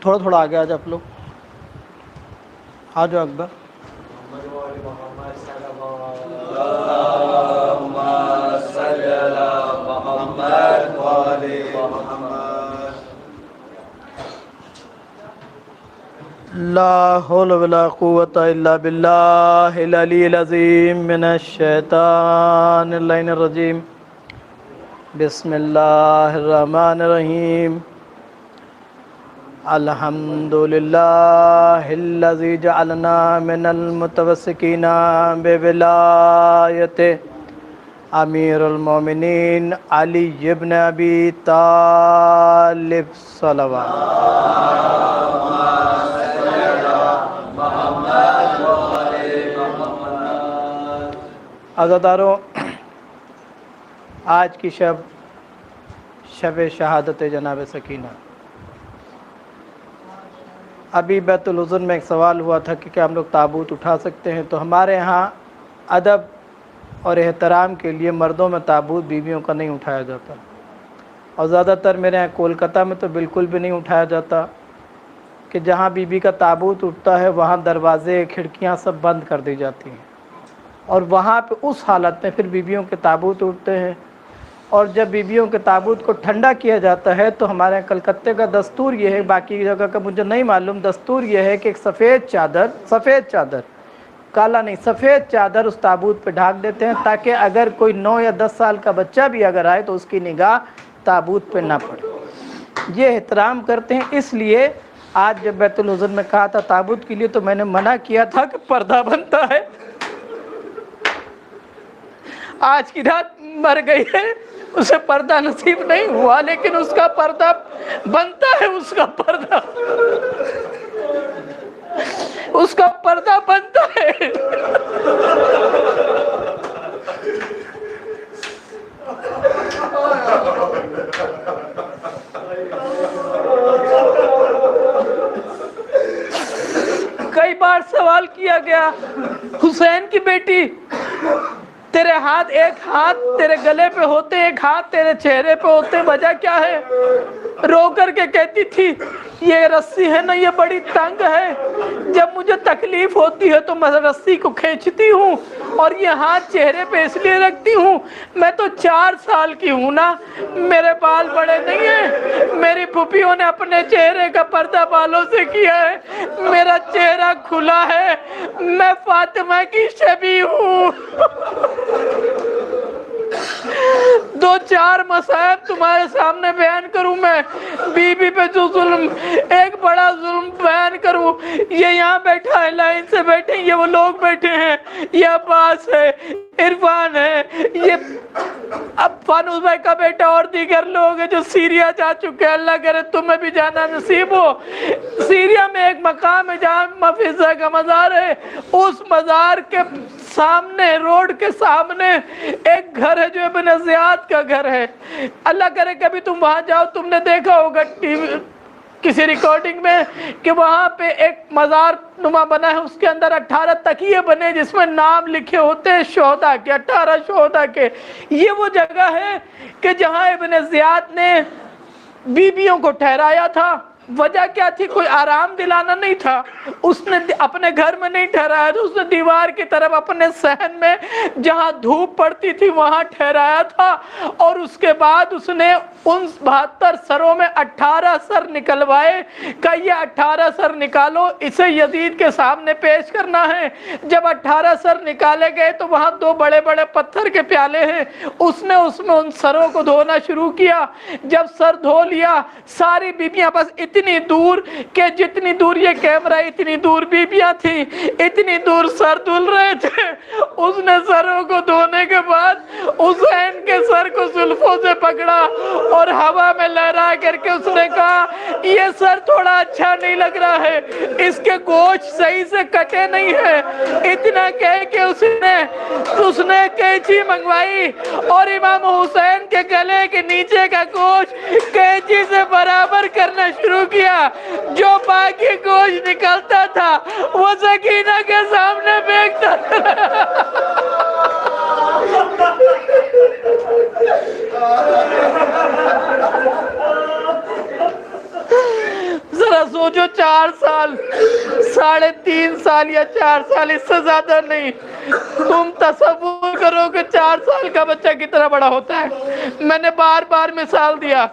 थोड़ा थोड़ा आगे आ जाओ आप लोग, आ जाओ अकबर। ला हौल वला कुव्वता इल्ला बिल्लाहिल अलील अज़ीम मिनश शैतानिर रजीम। बिस्मिल्लाहिर रहमानिर रहीम। अल्हम्दुलिल्लाहिल्लज़ी जअलना मिनल मुतवस्सिकीना बिविलायति अमीरुल मोमिनीन अली इब्न अबी तालिब सल्लल्लाहु। अज़ादारों, आज की शब शहादत जनाब सकीना। अभी बैतुल उज़न में एक सवाल हुआ था कि क्या हम लोग ताबूत उठा सकते हैं। तो हमारे यहाँ अदब और एहतराम के लिए मर्दों में ताबूत, बीवियों का नहीं उठाया जाता। और ज़्यादातर मेरे यहाँ कोलकाता में तो बिल्कुल भी नहीं उठाया जाता कि जहाँ बीबी का ताबूत उठता है वहाँ दरवाज़े खिड़कियाँ सब बंद कर दी जाती हैं, और वहाँ पे उस हालत में फिर बीबियों के ताबूत उठते हैं। और जब बीबियों के ताबूत को ठंडा किया जाता है तो हमारे यहाँ कलकत्ते का दस्तूर ये है, बाकी जगह का मुझे नहीं मालूम, दस्तूर ये है कि एक सफ़ेद चादर, काला नहीं, सफ़ेद चादर उस ताबूत पे ढाक देते हैं, ताकि अगर कोई 9 या 10 साल का बच्चा भी अगर आए तो उसकी निगाह ताबूत पे ना पड़े। ये एहतराम करते हैं। इसलिए आज जब बैतुल उज़न में कहा था ताबूत के लिए, तो मैंने मना किया था कि पर्दा बनता है। आज की रात मर गई है, उसे पर्दा नसीब नहीं हुआ, लेकिन उसका पर्दा बनता है, उसका पर्दा बनता है। कई बार सवाल किया गया, हुसैन की बेटी, तेरे हाथ, एक हाथ तेरे गले पे होते, एक हाथ तेरे चेहरे पे होते, वजह क्या है? रो करके कहती थी ये रस्सी है ना, ये बड़ी तंग है, जब मुझे तकलीफ होती है तो मैं रस्सी को खींचती हूँ, और ये हाथ चेहरे पे इसलिए रखती हूँ, मैं तो 4 साल की हूँ ना, मेरे बाल बड़े नहीं हैं, मेरी फूफियों ने अपने चेहरे का पर्दा बालों से किया है, मेरा चेहरा खुला है, मैं फातिमा की शबी हूँ। 2-4 मसाइब तुम्हारे सामने बयान करूं मैं, बीबी पे जो जुल्म, एक बड़ा जुल्म बयान करूं। ये यहाँ बैठा है, लाइन से बैठे, ये वो लोग बैठे हैं, ये अब्बास है, इरफान है, ये अब फानूस भाई का बेटा और दीगर लोग हैं जो सीरिया जा चुके हैं। अल्लाह करे तुम्हें भी जाना नसीब हो। सीरिया में एक मकाम है जहाँ मफीज़ा का मज़ार है, उस मज़ार के सामने, रोड के सामने एक घर है जो इब्न ज़ियाद का घर है। अल्लाह करे कभी तुम वहाँ जाओ, तुमने देखा होगा टीवी किसी रिकॉर्डिंग में कि वहाँ पे एक मज़ार नुमा बना है, उसके अंदर 18 तकिए बने जिसमें नाम लिखे होते हैं शोहदा के, 18 शोहदा के। ये वो जगह है कि जहाँ इब्न ज़ियाद ने बीबियों को ठहराया था। वजह क्या थी? कोई आराम दिलाना नहीं था, उसने अपने घर में नहीं ठहराया था, उसने दीवार की तरफ अपने सहन में जहां धूप पड़ती थी वहां ठहराया था। और उसके बाद उसने उन 72 सरों में 18 सर निकलवाए। का ये 18 सर निकालो, इसे यजीद के सामने पेश करना है। जब 18 सर निकाले गए तो वहां 2 बड़े बड़े पत्थर के प्याले हैं, उसने उसमें उन सरों को धोना शुरू किया। जब सर धो लिया, सारी बीबियां बस इतनी दूर के जितनी दूर ये कैमरा, इतनी दूर बीबियां थी, इतनी दूर सर धुल रहे थे। उसने सरों को धोने के बाद हुसैन के सर को जुल्फों से पकड़ा और हवा में लहरा करके उसने कहा ये सर थोड़ा अच्छा नहीं लग रहा है, इसके गोश्त सही से कटे नहीं है। इतना कह के उसने कैंची मंगवाई और इमाम हुसैन के गले के नीचे का गोश्त कैंची से बराबर करना शुरू किया। जो बाकी गोश्त निकलता था वो सकीना के सामने फेंकता था। जरा ذرا سوچو 4 سال 3.5 سال یا 4 سال اس سے زیادہ نہیں. تم تصور کرو کہ 4 سال کا بچہ کتنا بڑا ہوتا ہے. میں نے بار بار مثال دیا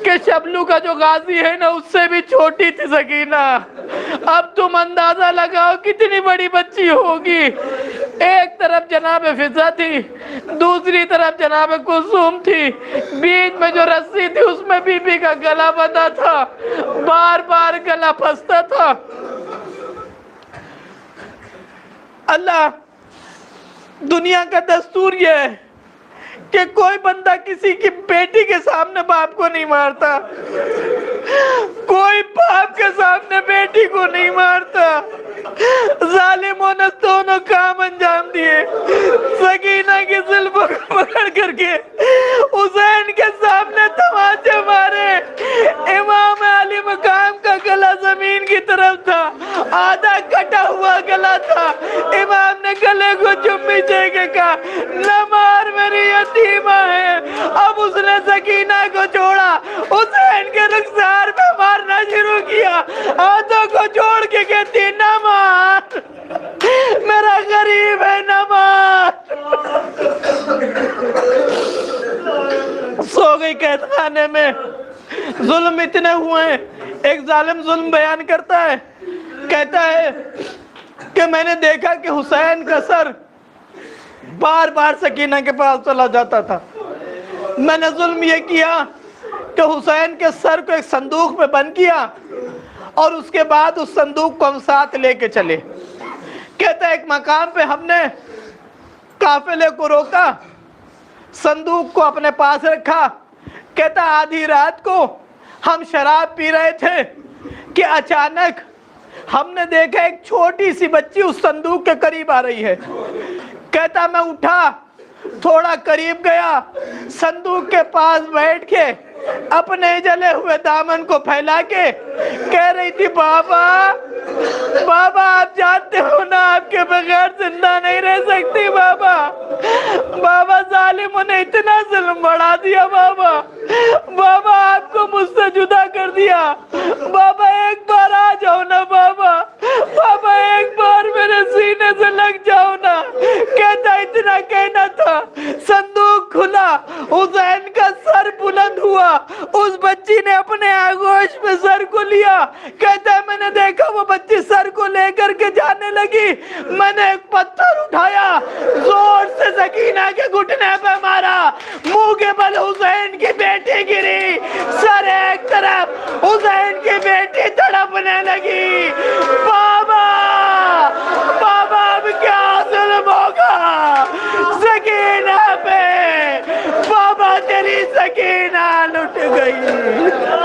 کہ شبلو کا جو غازی ہے نا اس سے بھی چھوٹی تھی سکینہ. اب تم اندازہ لگاؤ کتنی بڑی بچی ہوگی. ایک طرف جناب فضا تھی, دوسری طرف جناب کلثوم تھی, بیچ میں جو رسی تھی اس میں بی بی کا گلا بندھا تھا, بار بار گلا پھنستا تھا. اللہ, دنیا کا دستور یہ ہے کہ کوئی بندہ کسی کی بیٹی کے سامنے باپ کو نہیں مارتا, کوئی باپ کے سامنے بیٹی کو نہیں مارتا. ظالموں نے دونوں کام انجام دیے. سکینہ کی زلفوں کو پکڑ کر کے حسین کے سامنے تماچے مارے. امام علی مقام کا گلا زمین کی طرف تھا, آدھا کٹا ہوا گلا تھا. امام نے گلے کو چمی دے کے کہا نہ مار میری یتیمہ ہے. اب اس نے سکینہ کو چھوڑا, حسین کے رخسار پہ مارنا شروع کیا. ہاتھوں کو جوڑ کے کہتی نہ مار, میرا غریب ہے نہ مار. سو گئی قید خانے میں. ظلم اتنے ہوئے ہیں. ایک ظالم ظلم بیان کرتا ہے, کہتا ہے کہ میں نے دیکھا کہ حسین کا سر بار بار سکینہ کے پاس چلا جاتا تھا. میں نے ظلم یہ کیا کہ حسین کے سر کو ایک صندوق میں بند کیا اور اس کے بعد اس صندوق کو ہم ساتھ لے کے چلے. کہتا ہے ایک مقام پہ ہم نے قافلے کو روکا, صندوق کو اپنے پاس رکھا. کہتا آدھی رات کو ہم شراب پی رہے تھے کہ اچانک ہم نے دیکھا ایک چھوٹی سی بچی اس صندوق کے قریب آ رہی ہے. کہتا میں اٹھا, تھوڑا قریب گیا, صندوق کے پاس بیٹھ کے اپنے جلے ہوئے دامن کو پھیلا کے کہہ رہی تھی بابا بابا آپ جانتے ہو نا آپ کے بغیر زندہ نہیں رہ سکتی. بابا بابا ظالموں نے اتنا ظلم بڑھا دیا. بابا بابا آپ کو مجھ سے جدا کر دیا. بابا ایک بار آ جاؤ نا بابا, بابا ایک بار میرے سینے سے لگ جاؤ نا. کہتا اتنا کہنا تھا, صندوق کھلا, حسین کا سر بلند ہوا, اس بچی نے اپنے آغوش میں سر کو لیا. کہتا ہے میں نے دیکھا وہ بچی سر کو لے کر کے جانے لگی. میں نے ایک پتھر اٹھایا, زور سے سکینہ کے گھٹنے پہ مارا, منہ کے بل حسین کی بیٹی گری. سر ایک طرف, حسین کی بیٹی تڑپنے لگی. بابا بابا اب کیا ظلم ہوگا سکینہ پہ. بابا تیری سکینہ لٹ گئی.